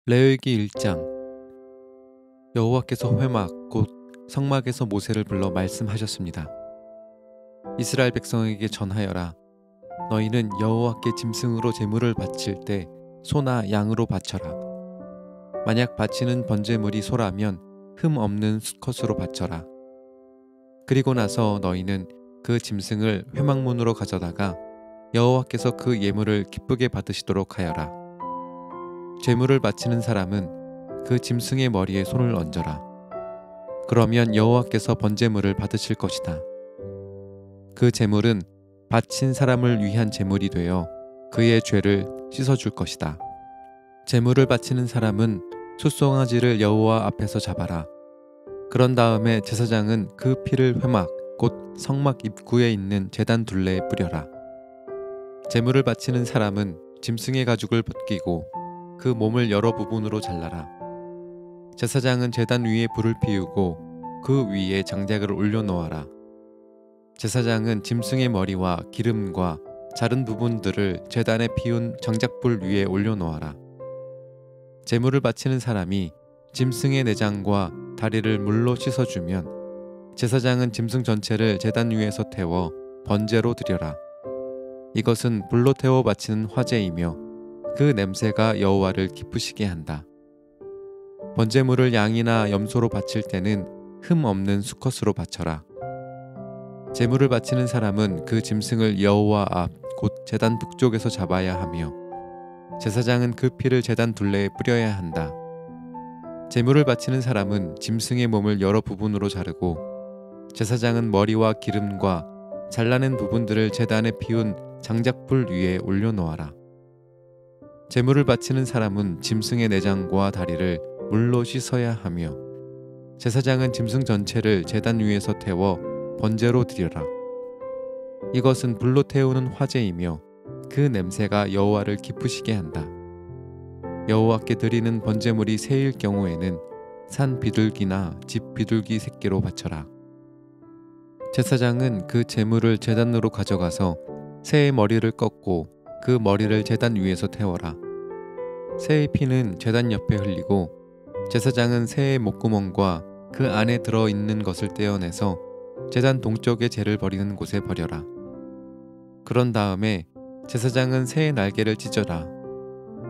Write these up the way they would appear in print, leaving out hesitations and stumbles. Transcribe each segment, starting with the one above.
레위기 1장. 여호와께서 회막 곧 성막에서 모세를 불러 말씀하셨습니다. 이스라엘 백성에게 전하여라. 너희는 여호와께 짐승으로 제물을 바칠 때 소나 양으로 바쳐라. 만약 바치는 번제물이 소라면 흠 없는 수컷으로 바쳐라. 그리고 나서 너희는 그 짐승을 회막문으로 가져다가 여호와께서 그 예물을 기쁘게 받으시도록 하여라. 제물을 바치는 사람은 그 짐승의 머리에 손을 얹어라. 그러면 여호와께서 번제물을 받으실 것이다. 그 제물은 바친 사람을 위한 제물이 되어 그의 죄를 씻어줄 것이다. 제물을 바치는 사람은 숫송아지를 여호와 앞에서 잡아라. 그런 다음에 제사장은 그 피를 회막 곧 성막 입구에 있는 제단 둘레에 뿌려라. 제물을 바치는 사람은 짐승의 가죽을 벗기고 그 몸을 여러 부분으로 잘라라. 제사장은 제단 위에 불을 피우고 그 위에 장작을 올려놓아라. 제사장은 짐승의 머리와 기름과 자른 부분들을 제단에 피운 장작불 위에 올려놓아라. 제물을 바치는 사람이 짐승의 내장과 다리를 물로 씻어주면 제사장은 짐승 전체를 제단 위에서 태워 번제로 드려라. 이것은 불로 태워 바치는 화제이며 그 냄새가 여호와를 기쁘시게 한다. 번제물을 양이나 염소로 바칠 때는 흠 없는 수컷으로 바쳐라. 제물을 바치는 사람은 그 짐승을 여호와 앞 곧 제단 북쪽에서 잡아야 하며 제사장은 그 피를 제단 둘레에 뿌려야 한다. 제물을 바치는 사람은 짐승의 몸을 여러 부분으로 자르고 제사장은 머리와 기름과 잘라낸 부분들을 제단에 피운 장작불 위에 올려놓아라. 제물을 바치는 사람은 짐승의 내장과 다리를 물로 씻어야 하며 제사장은 짐승 전체를 제단 위에서 태워 번제로 드려라. 이것은 불로 태우는 화제이며 그 냄새가 여호와를 기쁘시게 한다. 여호와께 드리는 번제물이 새일 경우에는 산 비둘기나 집 비둘기 새끼로 바쳐라. 제사장은 그 제물을 제단으로 가져가서 새의 머리를 꺾고 그 머리를 제단 위에서 태워라. 새의 피는 제단 옆에 흘리고 제사장은 새의 목구멍과 그 안에 들어있는 것을 떼어내서 제단 동쪽의 재를 버리는 곳에 버려라. 그런 다음에 제사장은 새의 날개를 찢어라.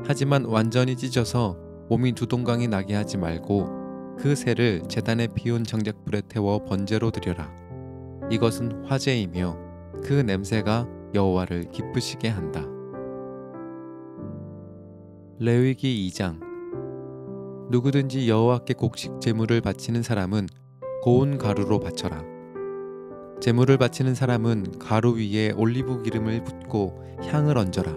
하지만 완전히 찢어서 몸이 두 동강이 나게 하지 말고 그 새를 제단에 피운 장작불에 태워 번제로 드려라. 이것은 화제이며 그 냄새가 여호와를 기쁘시게 한다. 레위기 2장. 누구든지 여호와께 곡식 제물을 바치는 사람은 고운 가루로 바쳐라. 제물을 바치는 사람은 가루 위에 올리브 기름을 붓고 향을 얹어라.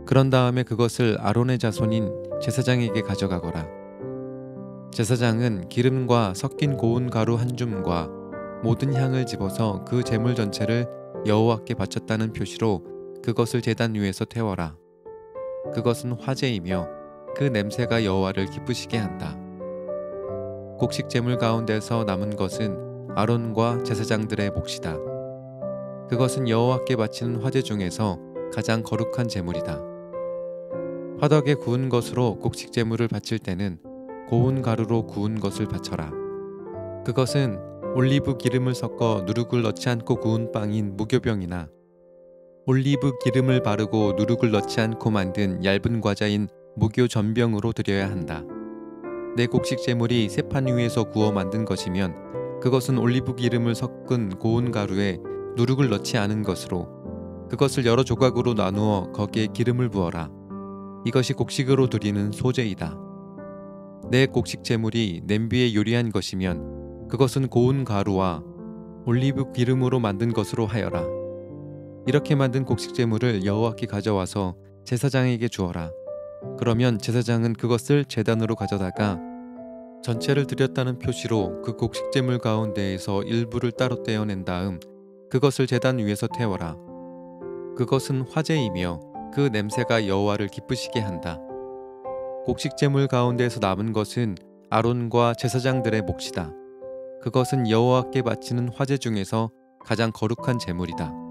그런 다음에 그것을 아론의 자손인 제사장에게 가져가거라. 제사장은 기름과 섞인 고운 가루 한 줌과 모든 향을 집어서 그 제물 전체를 여호와께 바쳤다는 표시로 그것을 제단 위에서 태워라. 그것은 화제이며 그 냄새가 여호와를 기쁘시게 한다. 곡식 제물 가운데서 남은 것은 아론과 제사장들의 몫이다. 그것은 여호와께 바치는 화제 중에서 가장 거룩한 제물이다. 화덕에 구운 것으로 곡식 제물을 바칠 때는 고운 가루로 구운 것을 바쳐라. 그것은 올리브 기름을 섞어 누룩을 넣지 않고 구운 빵인 무교병이나 올리브 기름을 바르고 누룩을 넣지 않고 만든 얇은 과자인 무교 전병으로 드려야 한다. 내 곡식 제물이 쇠판 위에서 구워 만든 것이면 그것은 올리브 기름을 섞은 고운 가루에 누룩을 넣지 않은 것으로 그것을 여러 조각으로 나누어 거기에 기름을 부어라. 이것이 곡식으로 드리는 소제이다. 내 곡식 제물이 냄비에 요리한 것이면 그것은 고운 가루와 올리브 기름으로 만든 것으로 하여라. 이렇게 만든 곡식 제물을 여호와께 가져와서 제사장에게 주어라. 그러면 제사장은 그것을 제단으로 가져다가 전체를 드렸다는 표시로 그 곡식 제물 가운데에서 일부를 따로 떼어낸 다음 그것을 제단 위에서 태워라. 그것은 화제이며 그 냄새가 여호와를 기쁘시게 한다. 곡식 제물 가운데에서 남은 것은 아론과 제사장들의 몫이다. 그것은 여호와께 바치는 화제 중에서 가장 거룩한 제물이다.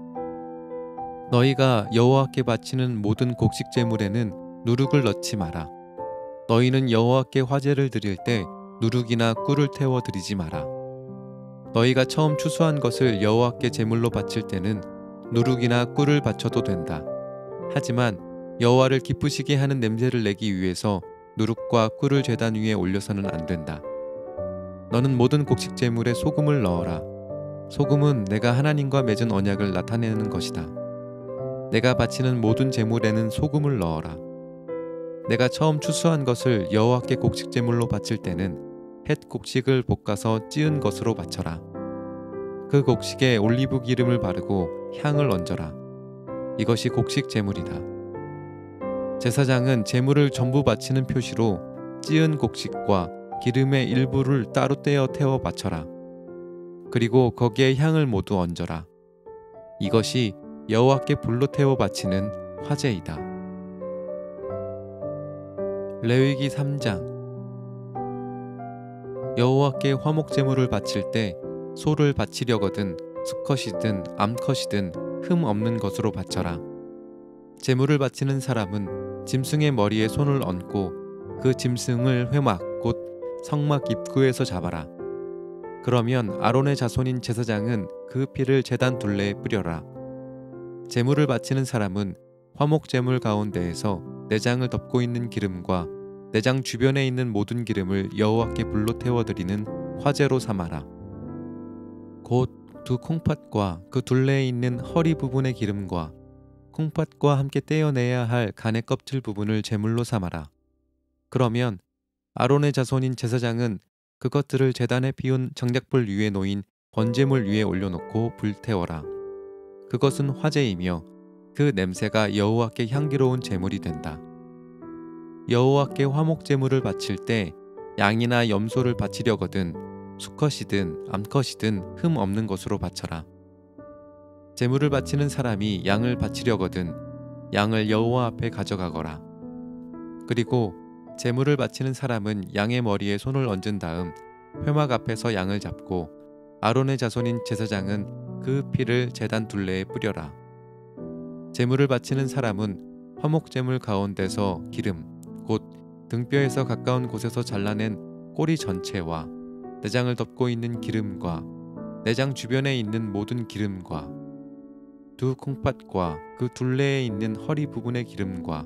너희가 여호와께 바치는 모든 곡식 제물에는 누룩을 넣지 마라. 너희는 여호와께 화제를 드릴 때 누룩이나 꿀을 태워 드리지 마라. 너희가 처음 추수한 것을 여호와께 제물로 바칠 때는 누룩이나 꿀을 바쳐도 된다. 하지만 여호와를 기쁘시게 하는 냄새를 내기 위해서 누룩과 꿀을 제단 위에 올려서는 안 된다. 너는 모든 곡식 제물에 소금을 넣어라. 소금은 내가 하나님과 맺은 언약을 나타내는 것이다. 내가 바치는 모든 제물에는 소금을 넣어라. 내가 처음 추수한 것을 여호와께 곡식 제물로 바칠 때는 햇 곡식을 볶아서 찌은 것으로 바쳐라. 그 곡식에 올리브 기름을 바르고 향을 얹어라. 이것이 곡식 제물이다. 제사장은 제물을 전부 바치는 표시로 찌은 곡식과 기름의 일부를 따로 떼어 태워 바쳐라. 그리고 거기에 향을 모두 얹어라. 이것이 여호와께 불로 태워 바치는 화제이다. 레위기 3장. 여호와께 화목 제물을 바칠 때 소를 바치려거든 수컷이든 암컷이든 흠 없는 것으로 바쳐라. 제물을 바치는 사람은 짐승의 머리에 손을 얹고 그 짐승을 회막 곧 성막 입구에서 잡아라. 그러면 아론의 자손인 제사장은 그 피를 제단 둘레에 뿌려라. 제물을 바치는 사람은 화목 제물 가운데에서 내장을 덮고 있는 기름과 내장 주변에 있는 모든 기름을 여호와께 불로 태워드리는 화제로 삼아라. 곧 두 콩팥과 그 둘레에 있는 허리 부분의 기름과 콩팥과 함께 떼어내야 할 간의 껍질 부분을 제물로 삼아라. 그러면 아론의 자손인 제사장은 그것들을 제단에 피운 정작불 위에 놓인 번제물 위에 올려놓고 불태워라. 그것은 화제이며 그 냄새가 여호와께 향기로운 제물이 된다. 여호와께 화목 제물을 바칠 때 양이나 염소를 바치려거든 수컷이든 암컷이든 흠 없는 것으로 바쳐라. 제물을 바치는 사람이 양을 바치려거든 양을 여호와 앞에 가져가거라. 그리고 제물을 바치는 사람은 양의 머리에 손을 얹은 다음 회막 앞에서 양을 잡고 아론의 자손인 제사장은 그 피를 제단 둘레에 뿌려라. 제물을 바치는 사람은 화목 제물 가운데서 기름 곧 등뼈에서 가까운 곳에서 잘라낸 꼬리 전체와 내장을 덮고 있는 기름과 내장 주변에 있는 모든 기름과 두 콩팥과 그 둘레에 있는 허리 부분의 기름과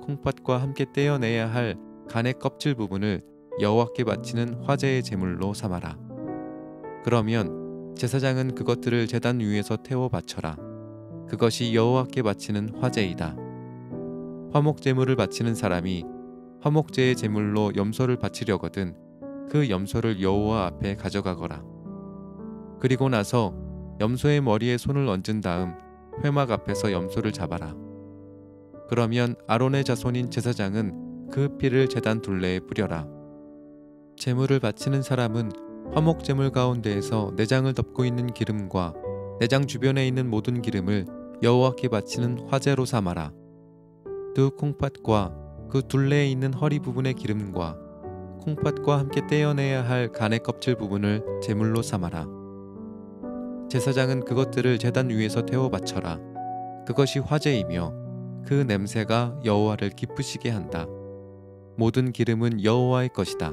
콩팥과 함께 떼어내야 할 간의 껍질 부분을 여호와께 바치는 화제의 제물로 삼아라. 그러면 제사장은 그것들을 제단 위에서 태워 바쳐라. 그것이 여호와께 바치는 화제이다. 화목 제물을 바치는 사람이 화목제의 제물로 염소를 바치려거든 그 염소를 여호와 앞에 가져가거라. 그리고 나서 염소의 머리에 손을 얹은 다음 회막 앞에서 염소를 잡아라. 그러면 아론의 자손인 제사장은 그 피를 제단 둘레에 뿌려라. 제물을 바치는 사람은 화목 제물 가운데에서 내장을 덮고 있는 기름과 내장 주변에 있는 모든 기름을 여호와께 바치는 화제로 삼아라. 두 콩팥과 그 둘레에 있는 허리 부분의 기름과 콩팥과 함께 떼어내야 할 간의 껍질 부분을 제물로 삼아라. 제사장은 그것들을 제단 위에서 태워 바쳐라. 그것이 화제이며 그 냄새가 여호와를 기쁘시게 한다. 모든 기름은 여호와의 것이다.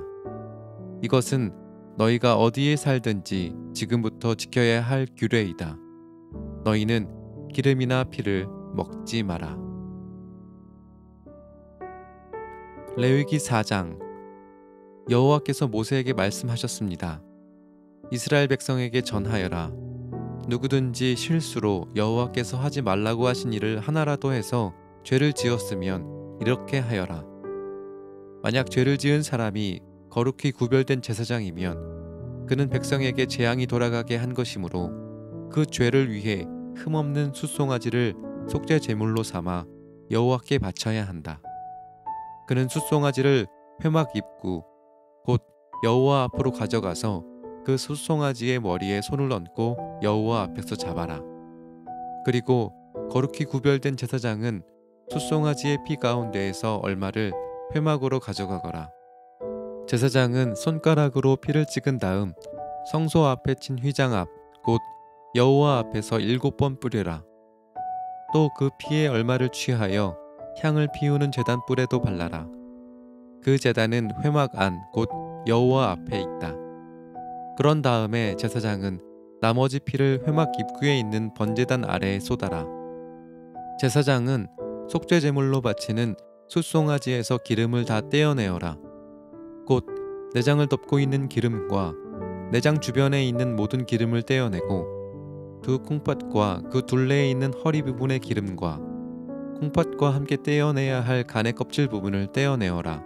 이것은 너희가 어디에 살든지 지금부터 지켜야 할 규례이다. 너희는 기름이나 피를 먹지 마라. 레위기 4장. 여호와께서 모세에게 말씀하셨습니다. 이스라엘 백성에게 전하여라. 누구든지 실수로 여호와께서 하지 말라고 하신 일을 하나라도 해서 죄를 지었으면 이렇게 하여라. 만약 죄를 지은 사람이 거룩히 구별된 제사장이면 그는 백성에게 재앙이 돌아가게 한 것이므로 그 죄를 위해 흠없는 숫송아지를 속죄 제물로 삼아 여호와께 바쳐야 한다. 그는 숫송아지를 회막 입구 곧 여호와 앞으로 가져가서 그 숫송아지의 머리에 손을 얹고 여호와 앞에서 잡아라. 그리고 거룩히 구별된 제사장은 숫송아지의 피 가운데에서 얼마를 회막으로 가져가거라. 제사장은 손가락으로 피를 찍은 다음 성소 앞에 친 휘장 앞 곧 여호와 앞에서 7번 뿌려라. 또 그 피의 얼마를 취하여 향을 피우는 제단 뿔에도 발라라. 그 제단은 회막 안 곧 여호와 앞에 있다. 그런 다음에 제사장은 나머지 피를 회막 입구에 있는 번제단 아래에 쏟아라. 제사장은 속죄 제물로 바치는 숫송아지에서 기름을 다 떼어내어라. 곧 내장을 덮고 있는 기름과 내장 주변에 있는 모든 기름을 떼어내고 두 콩팥과 그 둘레에 있는 허리 부분의 기름과 콩팥과 함께 떼어내야 할 간의 껍질 부분을 떼어내어라.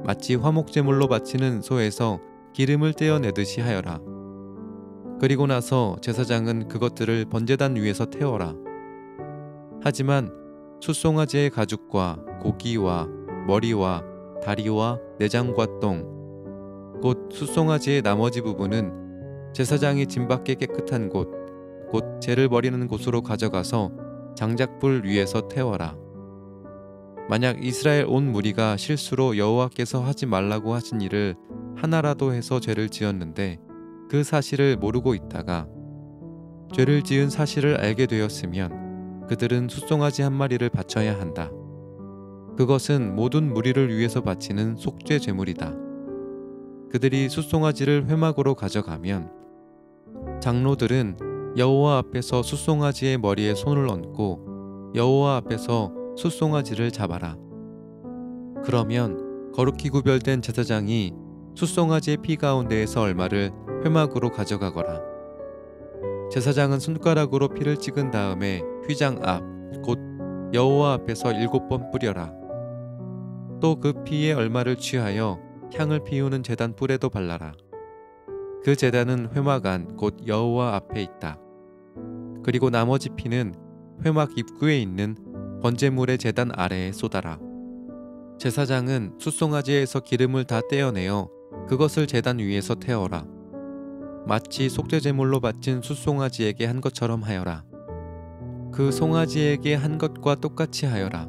마치 화목 제물로 바치는 소에서 기름을 떼어내듯이 하여라. 그리고 나서 제사장은 그것들을 번제단 위에서 태워라. 하지만 숫송아지의 가죽과 고기와 머리와 다리와 내장과 똥, 곧 숫송아지의 나머지 부분은 제사장이 짐밖에 깨끗한 곳, 곧 죄를 버리는 곳으로 가져가서 장작불 위에서 태워라. 만약 이스라엘 온 무리가 실수로 여호와께서 하지 말라고 하신 일을 하나라도 해서 죄를 지었는데 그 사실을 모르고 있다가 죄를 지은 사실을 알게 되었으면 그들은 숫송아지 한 마리를 바쳐야 한다. 그것은 모든 무리를 위해서 바치는 속죄 제물이다. 그들이 숫송아지를 회막으로 가져가면 장로들은 여호와 앞에서 숫송아지의 머리에 손을 얹고 여호와 앞에서 숫송아지를 잡아라. 그러면 거룩히 구별된 제사장이 숫송아지의 피 가운데에서 얼마를 회막으로 가져가거라. 제사장은 손가락으로 피를 찍은 다음에 휘장 앞 곧 여호와 앞에서 7번 뿌려라. 또 그 피의 얼마를 취하여 향을 피우는 제단 뿔에도 발라라. 그 제단은 회막 안 곧 여호와 앞에 있다. 그리고 나머지 피는 회막 입구에 있는 번제물의 제단 아래에 쏟아라. 제사장은 숫송아지에서 기름을 다 떼어내어 그것을 제단 위에서 태워라. 마치 속죄 제물로 바친 숫송아지에게 한 것처럼 하여라. 그 송아지에게 한 것과 똑같이 하여라.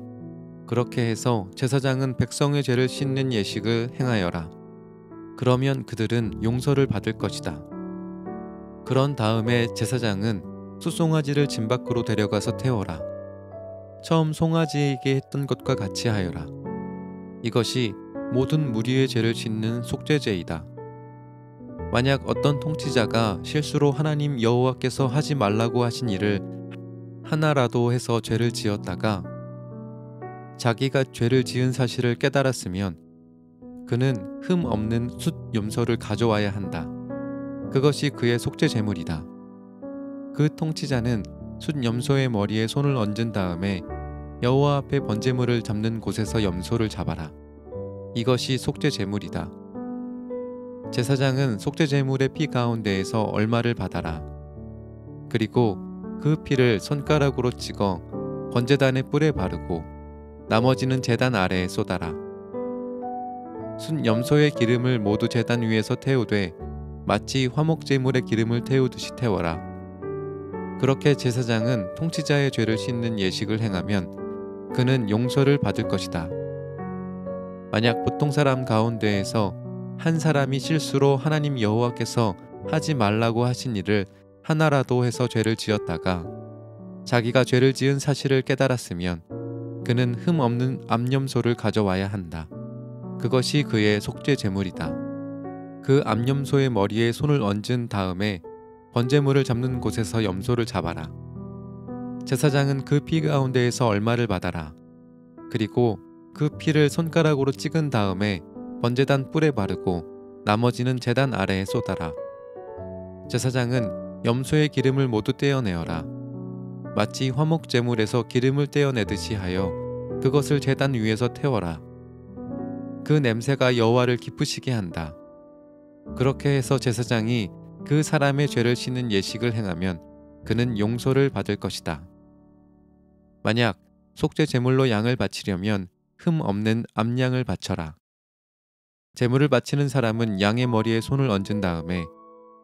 그렇게 해서 제사장은 백성의 죄를 씻는 예식을 행하여라. 그러면 그들은 용서를 받을 것이다. 그런 다음에 제사장은 숫송아지를 짐 밖으로 데려가서 태워라. 처음 송아지에게 했던 것과 같이 하여라. 이것이 모든 무리의 죄를 씻는 속죄제이다. 만약 어떤 통치자가 실수로 하나님 여호와께서 하지 말라고 하신 일을 하나라도 해서 죄를 지었다가 자기가 죄를 지은 사실을 깨달았으면 그는 흠 없는 숫 염소를 가져와야 한다. 그것이 그의 속죄 제물이다. 그 통치자는 숫 염소의 머리에 손을 얹은 다음에 여호와 앞에 번제물을 잡는 곳에서 염소를 잡아라. 이것이 속죄 제물이다. 제사장은 속죄 제물의 피 가운데에서 얼마를 받아라. 그리고 그 피를 손가락으로 찍어 번제단의 뿔에 바르고 나머지는 제단 아래에 쏟아라. 숫 염소의 기름을 모두 제단 위에서 태우되 마치 화목 제물의 기름을 태우듯이 태워라. 그렇게 제사장은 통치자의 죄를 씻는 예식을 행하면 그는 용서를 받을 것이다. 만약 보통 사람 가운데에서 한 사람이 실수로 하나님 여호와께서 하지 말라고 하신 일을 하나라도 해서 죄를 지었다가 자기가 죄를 지은 사실을 깨달았으면 그는 흠 없는 암염소를 가져와야 한다. 그것이 그의 속죄 제물이다. 그 암염소의 머리에 손을 얹은 다음에 번제물을 잡는 곳에서 염소를 잡아라. 제사장은 그 피 가운데에서 얼마를 받아라. 그리고 그 피를 손가락으로 찍은 다음에 번제단 뿔에 바르고 나머지는 제단 아래에 쏟아라. 제사장은 염소의 기름을 모두 떼어내어라. 마치 화목 제물에서 기름을 떼어내듯이 하여 그것을 제단 위에서 태워라. 그 냄새가 여호와를 기쁘시게 한다. 그렇게 해서 제사장이 그 사람의 죄를 씻는 예식을 행하면 그는 용서를 받을 것이다. 만약 속죄 제물로 양을 바치려면 흠 없는 암양을 바쳐라. 제물을 바치는 사람은 양의 머리에 손을 얹은 다음에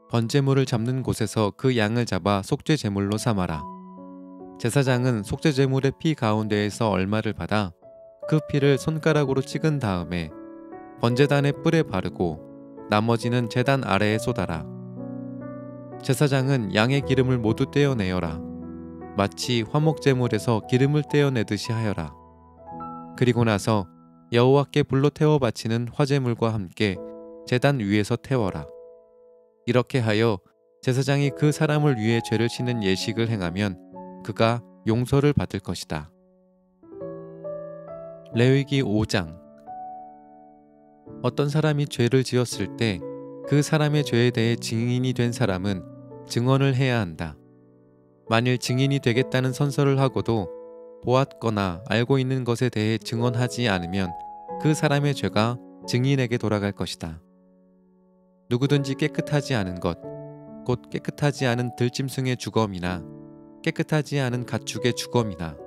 번제물을 잡는 곳에서 그 양을 잡아 속죄 제물로 삼아라. 제사장은 속죄 제물의 피 가운데에서 얼마를 받아 그 피를 손가락으로 찍은 다음에 번제단의 뿔에 바르고 나머지는 제단 아래에 쏟아라. 제사장은 양의 기름을 모두 떼어내어라. 마치 화목 제물에서 기름을 떼어내듯이 하여라. 그리고 나서 여호와께 불로 태워 바치는 화제물과 함께 제단 위에서 태워라. 이렇게 하여 제사장이 그 사람을 위해 죄를 씻는 예식을 행하면 그가 용서를 받을 것이다. 레위기 5장. 어떤 사람이 죄를 지었을 때 그 사람의 죄에 대해 증인이 된 사람은 증언을 해야 한다. 만일 증인이 되겠다는 선서를 하고도 보았거나 알고 있는 것에 대해 증언하지 않으면 그 사람의 죄가 증인에게 돌아갈 것이다. 누구든지 깨끗하지 않은 것, 곧 깨끗하지 않은 들짐승의 주검이나 깨끗하지 않은 가축의 주검이나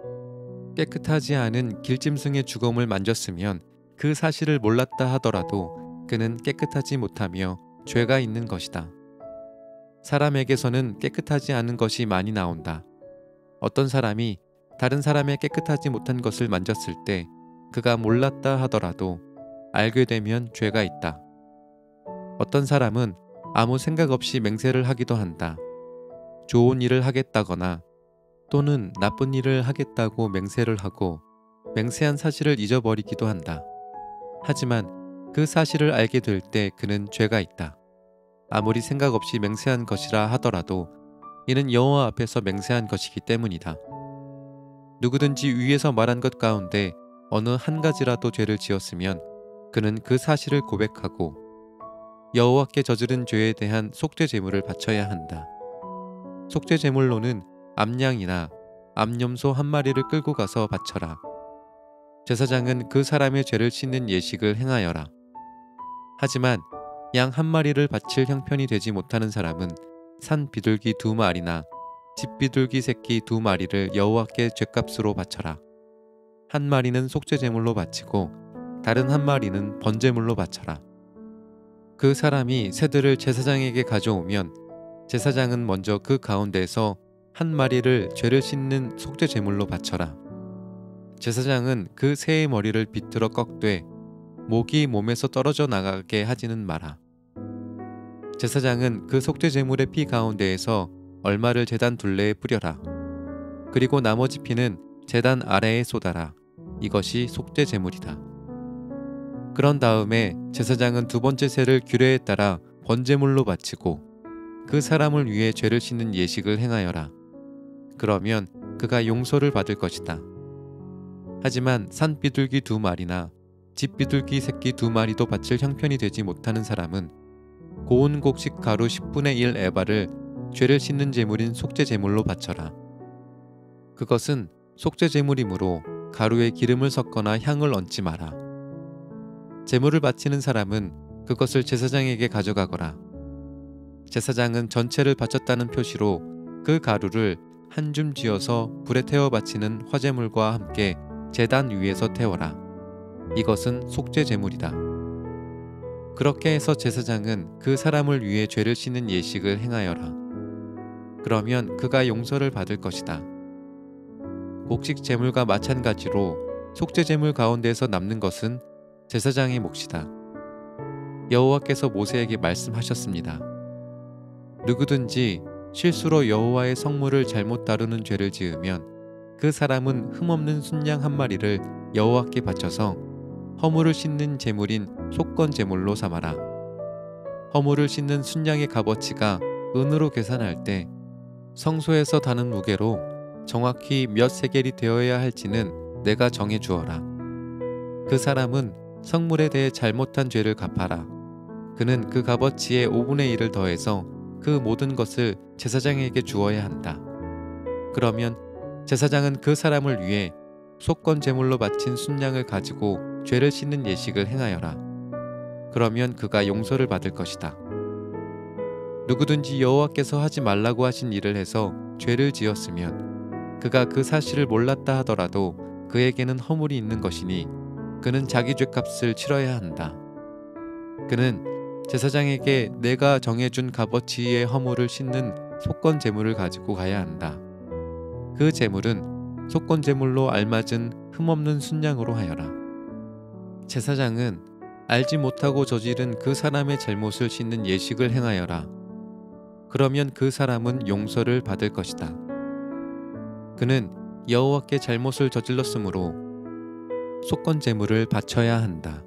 깨끗하지 않은 길짐승의 주검을 만졌으면 그 사실을 몰랐다 하더라도 그는 깨끗하지 못하며 죄가 있는 것이다. 사람에게서는 깨끗하지 않은 것이 많이 나온다. 어떤 사람이 다른 사람의 깨끗하지 못한 것을 만졌을 때 그가 몰랐다 하더라도 알게 되면 죄가 있다. 어떤 사람은 아무 생각 없이 맹세를 하기도 한다. 좋은 일을 하겠다거나 또는 나쁜 일을 하겠다고 맹세를 하고 맹세한 사실을 잊어버리기도 한다. 하지만 그 사실을 알게 될 때 그는 죄가 있다. 아무리 생각 없이 맹세한 것이라 하더라도 이는 여호와 앞에서 맹세한 것이기 때문이다. 누구든지 위에서 말한 것 가운데 어느 한 가지라도 죄를 지었으면 그는 그 사실을 고백하고 여호와께 저지른 죄에 대한 속죄 제물을 바쳐야 한다. 속죄 제물로는 암양이나 암염소 한 마리를 끌고 가서 바쳐라. 제사장은 그 사람의 죄를 씻는 예식을 행하여라. 하지만 양 한 마리를 바칠 형편이 되지 못하는 사람은 산 비둘기 2마리나 집 비둘기 새끼 2마리를 여호와께 죗값으로 바쳐라. 한 마리는 속죄 제물로 바치고 다른 한 마리는 번제물로 바쳐라. 그 사람이 새들을 제사장에게 가져오면 제사장은 먼저 그 가운데에서 한 마리를 죄를 씻는 속죄 제물로 바쳐라. 제사장은 그 새의 머리를 비틀어 꺾되 목이 몸에서 떨어져 나가게 하지는 마라. 제사장은 그 속죄 제물의 피 가운데에서 얼마를 제단 둘레에 뿌려라. 그리고 나머지 피는 제단 아래에 쏟아라. 이것이 속죄 제물이다. 그런 다음에 제사장은 두 번째 새를 규례에 따라 번제물로 바치고 그 사람을 위해 죄를 씻는 예식을 행하여라. 그러면 그가 용서를 받을 것이다. 하지만 산 비둘기 2마리나 집 비둘기 새끼 2마리도 바칠 형편이 되지 못하는 사람은 고운 곡식 가루 10분의 1 에바를 죄를 씻는 제물인 속죄 제물로 바쳐라. 그것은 속죄 제물이므로 가루에 기름을 섞거나 향을 얹지 마라. 제물을 바치는 사람은 그것을 제사장에게 가져가거라. 제사장은 전체를 바쳤다는 표시로 그 가루를 한 줌 쥐어서 불에 태워 바치는 화제물과 함께 제단 위에서 태워라. 이것은 속죄 제물이다. 그렇게 해서 제사장은 그 사람을 위해 죄를 씻는 예식을 행하여라. 그러면 그가 용서를 받을 것이다. 곡식 제물과 마찬가지로 속죄 제물 가운데에서 남는 것은 제사장의 몫이다. 여호와께서 모세에게 말씀하셨습니다. 누구든지 실수로 여호와의 성물을 잘못 다루는 죄를 지으면 그 사람은 흠없는 순양 한 마리를 여호와께 바쳐서 허물을 씻는 제물인 속건 제물로 삼아라. 허물을 씻는 순양의 값어치가 은으로 계산할 때 성소에서 다는 무게로 정확히 몇 세겔이 되어야 할지는 내가 정해 주어라. 그 사람은 성물에 대해 잘못한 죄를 갚아라. 그는 그 값어치의 5분의 1을 더해서 그 모든 것을 제사장에게 주어야 한다. 그러면 제사장은 그 사람을 위해 속건 제물로 바친 순양을 가지고 죄를 씻는 예식을 행하여라. 그러면 그가 용서를 받을 것이다. 누구든지 여호와께서 하지 말라고 하신 일을 해서 죄를 지었으면 그가 그 사실을 몰랐다 하더라도 그에게는 허물이 있는 것이니 그는 자기 죄값을 치러야 한다. 그는 제사장에게 내가 정해준 값어치의 허물을 씻는 속건 제물을 가지고 가야 한다. 그 제물은 속건 제물로 알맞은 흠없는 순양으로 하여라. 제사장은 알지 못하고 저지른 그 사람의 잘못을 씻는 예식을 행하여라. 그러면 그 사람은 용서를 받을 것이다. 그는 여호와께 잘못을 저질렀으므로 속건 제물을 바쳐야 한다.